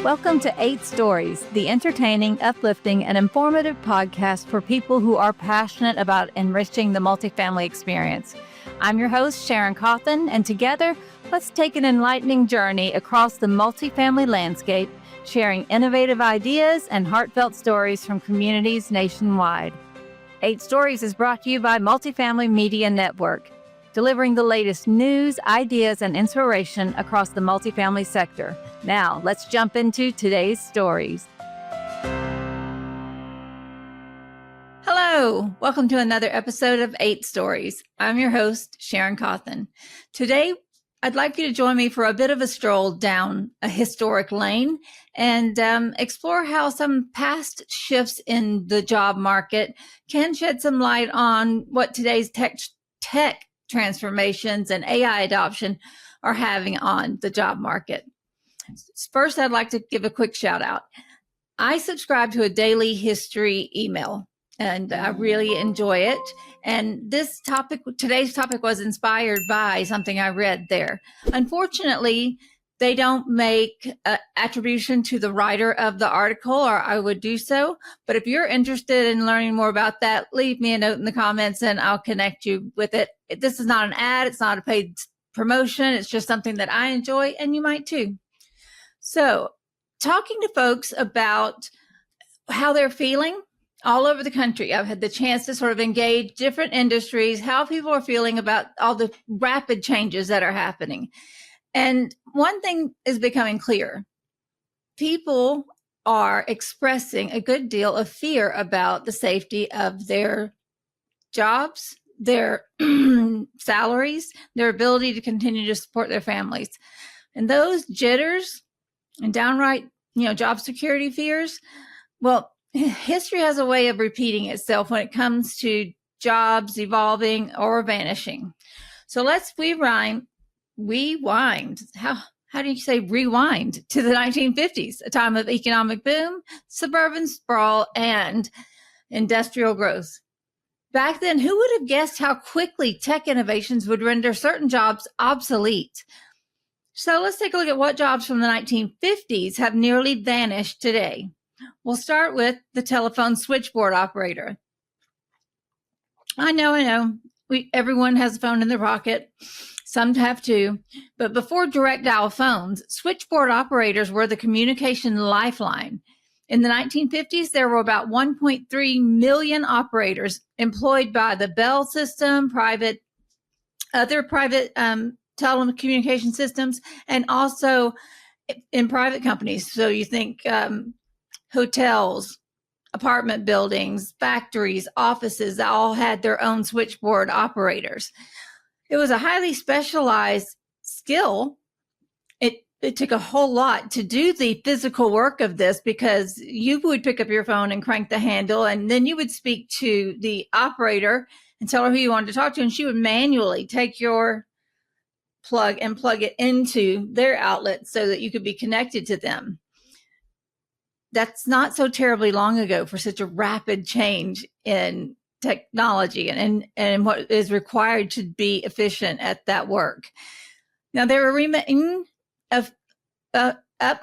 Welcome to 8 Stories, the entertaining, uplifting, and informative podcast for people who are passionate about enriching the multifamily experience. I'm your host, Sharon Cauthen, and together, let's take an enlightening journey across the multifamily landscape, sharing innovative ideas and heartfelt stories from communities nationwide. 8 Stories is brought to you by Multifamily Media Network, delivering the latest news, ideas, and inspiration across the multifamily sector. Now, let's jump into today's stories. Hello, welcome to another episode of 8 Stories. I'm your host, Sharon Cauthen. Today, I'd like you to join me for a bit of a stroll down a historic lane and explore how some past shifts in the job market can shed some light on what today's tech transformations and AI adoption are having on the job market. First, I'd like to give a quick shout out. I subscribe to a daily history email and I really enjoy it. And today's topic was inspired by something I read there. Unfortunately, they don't make attribution to the writer of the article, or I would do so. But if you're interested in learning more about that, leave me a note in the comments and I'll connect you with it. This is not an ad. It's not a paid promotion. It's just something that I enjoy and you might too. So talking to folks about how they're feeling all over the country. I've had the chance to sort of engage different industries, how people are feeling about all the rapid changes that are happening. And one thing is becoming clear. People are expressing a good deal of fear about the safety of their jobs, their salaries, their ability to continue to support their families. And those jitters and downright, job security fears, well, history has a way of repeating itself when it comes to jobs evolving or vanishing. So let's rewind. How do you say rewind to the 1950s, a time of economic boom, suburban sprawl, and industrial growth. Back then, who would have guessed how quickly tech innovations would render certain jobs obsolete? So let's take a look at what jobs from the 1950s have nearly vanished today. We'll start with the telephone switchboard operator. I know. Everyone has a phone in their pocket. Some have two. But before direct dial phones, switchboard operators were the communication lifeline. In the 1950s, there were about 1.3 million operators employed by the Bell system, other private telecommunication systems, and also in private companies. So you think hotels, apartment buildings, factories, offices that all had their own switchboard operators. It was a highly specialized skill. It took a whole lot to do the physical work of this because you would pick up your phone and crank the handle, and then you would speak to the operator and tell her who you wanted to talk to, and she would manually take your plug and plug it into their outlet so that you could be connected to them. That's not so terribly long ago for such a rapid change in technology and what is required to be efficient at that work. Now there remain down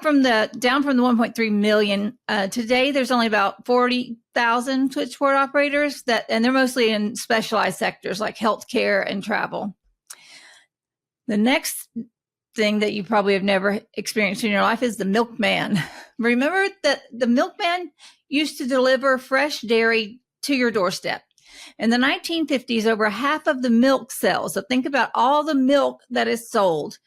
from the 1.3 million. Today there's only about 40,000 switchboard operators and they're mostly in specialized sectors like healthcare and travel. The next thing that you probably have never experienced in your life is the milkman. Remember that the milkman used to deliver fresh dairy to your doorstep. In the 1950s, over half of the milk sales, so think about all the milk that is sold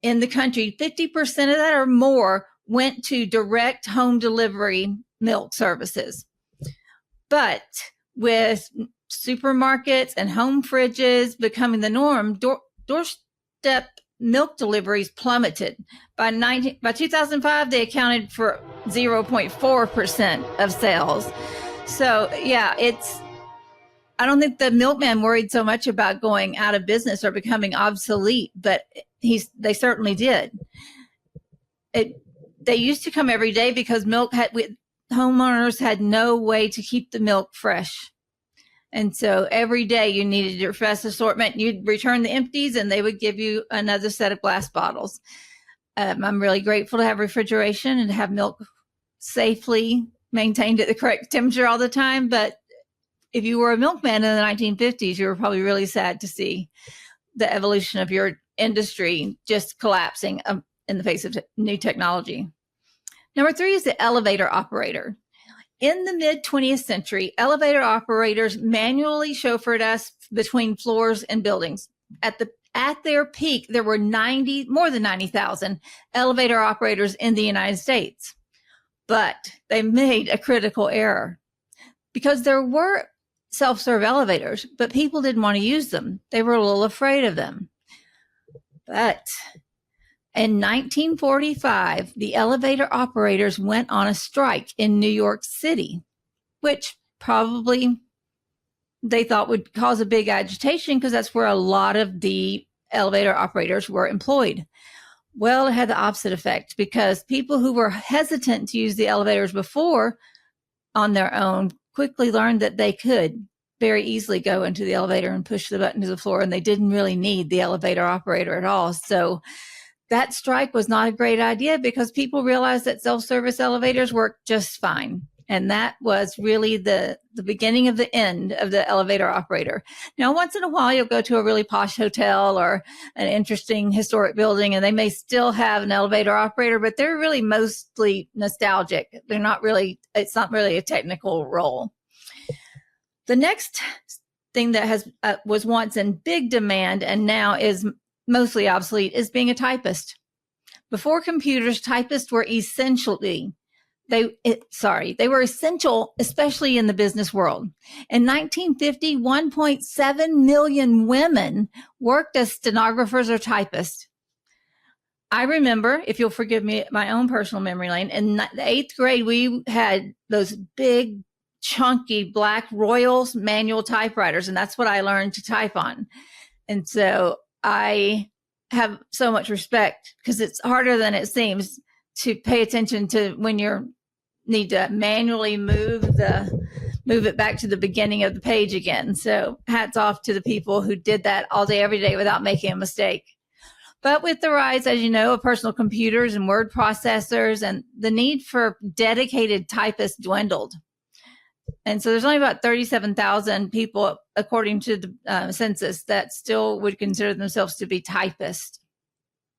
in the country, 50% of that or more went to direct home delivery milk services. But with supermarkets and home fridges becoming the norm, doorstep milk deliveries plummeted. By 2005, they accounted for 0.4% of sales. So yeah, I don't think the milkman worried so much about going out of business or becoming obsolete, but they certainly did. They used to come every day because homeowners had no way to keep the milk fresh. And so every day you needed your fresh assortment. You'd return the empties and they would give you another set of glass bottles. I'm really grateful to have refrigeration and to have milk safely maintained at the correct temperature all the time. But if you were a milkman in the 1950s, you were probably really sad to see the evolution of your industry just collapsing in the face of new technology. Number 3 is the elevator operator. In the mid-20th century, elevator operators manually chauffeured us between floors and buildings. At their peak, there were more than 90,000 elevator operators in the United States. But they made a critical error because there were self-serve elevators, but people didn't want to use them. They were a little afraid of them. But in 1945, the elevator operators went on a strike in New York City, which probably they thought would cause a big agitation because that's where a lot of the elevator operators were employed. Well, it had the opposite effect because people who were hesitant to use the elevators before on their own quickly learned that they could very easily go into the elevator and push the button to the floor, and they didn't really need the elevator operator at all. So that strike was not a great idea because people realized that self-service elevators work just fine. And that was really the beginning of the end of the elevator operator. Now, once in a while, you'll go to a really posh hotel or an interesting historic building, and they may still have an elevator operator, but they're really mostly nostalgic. It's not really a technical role. The next thing that was once in big demand and now is mostly obsolete is being a typist. Before computers, typists were they were essential, especially in the business world. In 1950, 1.7 million women worked as stenographers or typists. I remember, if you'll forgive me, my own personal memory lane, in the 8th grade, we had those big, chunky black Royals manual typewriters, and that's what I learned to type on. And so I have so much respect because it's harder than it seems to pay attention to when you need to manually move it back to the beginning of the page again. So hats off to the people who did that all day, every day without making a mistake. But with the rise, as you know, of personal computers and word processors, and the need for dedicated typists dwindled. And so there's only about 37,000 people, according to the census, that still would consider themselves to be typists.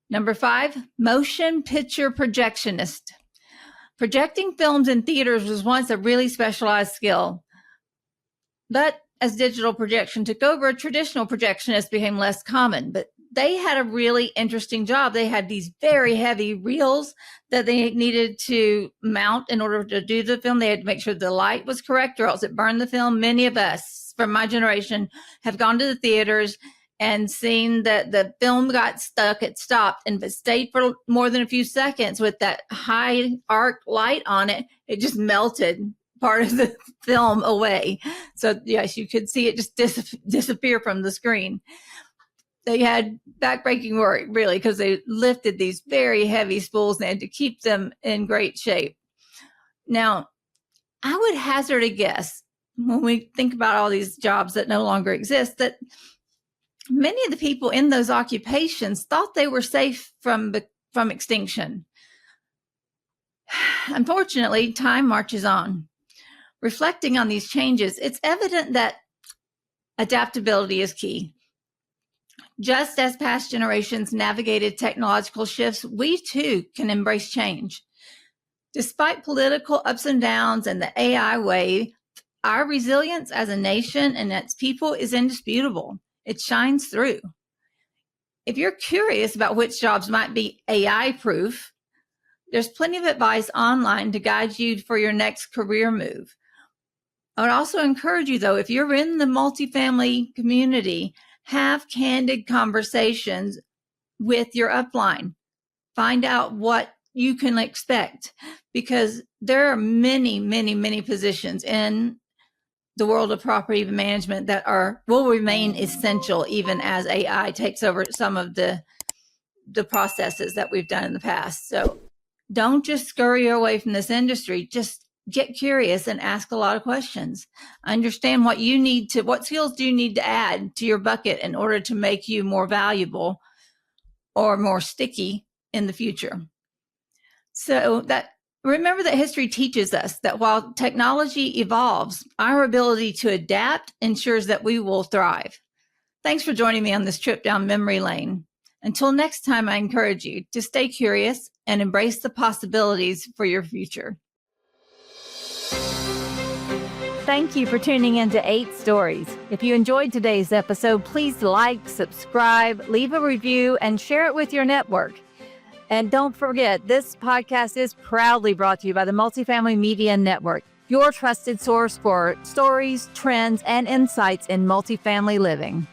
Number 5, motion picture projectionist. Projecting films in theaters was once a really specialized skill. But as digital projection took over, traditional projectionists became less common. But they had a really interesting job. They had these very heavy reels that they needed to mount in order to do the film. They had to make sure the light was correct or else it burned the film. Many of us from my generation have gone to the theaters and seen that the film got stuck, it stopped, and if it stayed for more than a few seconds with that high arc light on it, it just melted part of the film away. So yes, you could see it just disappear from the screen. They had backbreaking work, really, because they lifted these very heavy spools and they had to keep them in great shape. Now, I would hazard a guess when we think about all these jobs that no longer exist that many of the people in those occupations thought they were safe from extinction. Unfortunately, time marches on. Reflecting on these changes, it's evident that adaptability is key. Just as past generations navigated technological shifts, we too can embrace change. Despite political ups and downs and the AI wave, our resilience as a nation and its people is indisputable. It shines through. If you're curious about which jobs might be AI proof, there's plenty of advice online to guide you for your next career move. I would also encourage you, though, if you're in the multifamily community, have candid conversations with your upline. Find out what you can expect, because there are many, many, many positions in the world of property management that will remain essential even as AI takes over some of the processes that we've done in the past. So don't just scurry away from this industry. Just get curious and ask a lot of questions. Understand what skills do you need to add to your bucket in order to make you more valuable or more sticky in the future. Remember that history teaches us that while technology evolves, our ability to adapt ensures that we will thrive. Thanks for joining me on this trip down memory lane. Until next time, I encourage you to stay curious and embrace the possibilities for your future. Thank you for tuning in to 8 Stories. If you enjoyed today's episode, please like, subscribe, leave a review, and share it with your network. And don't forget, this podcast is proudly brought to you by the Multifamily Media Network, your trusted source for stories, trends, and insights in multifamily living.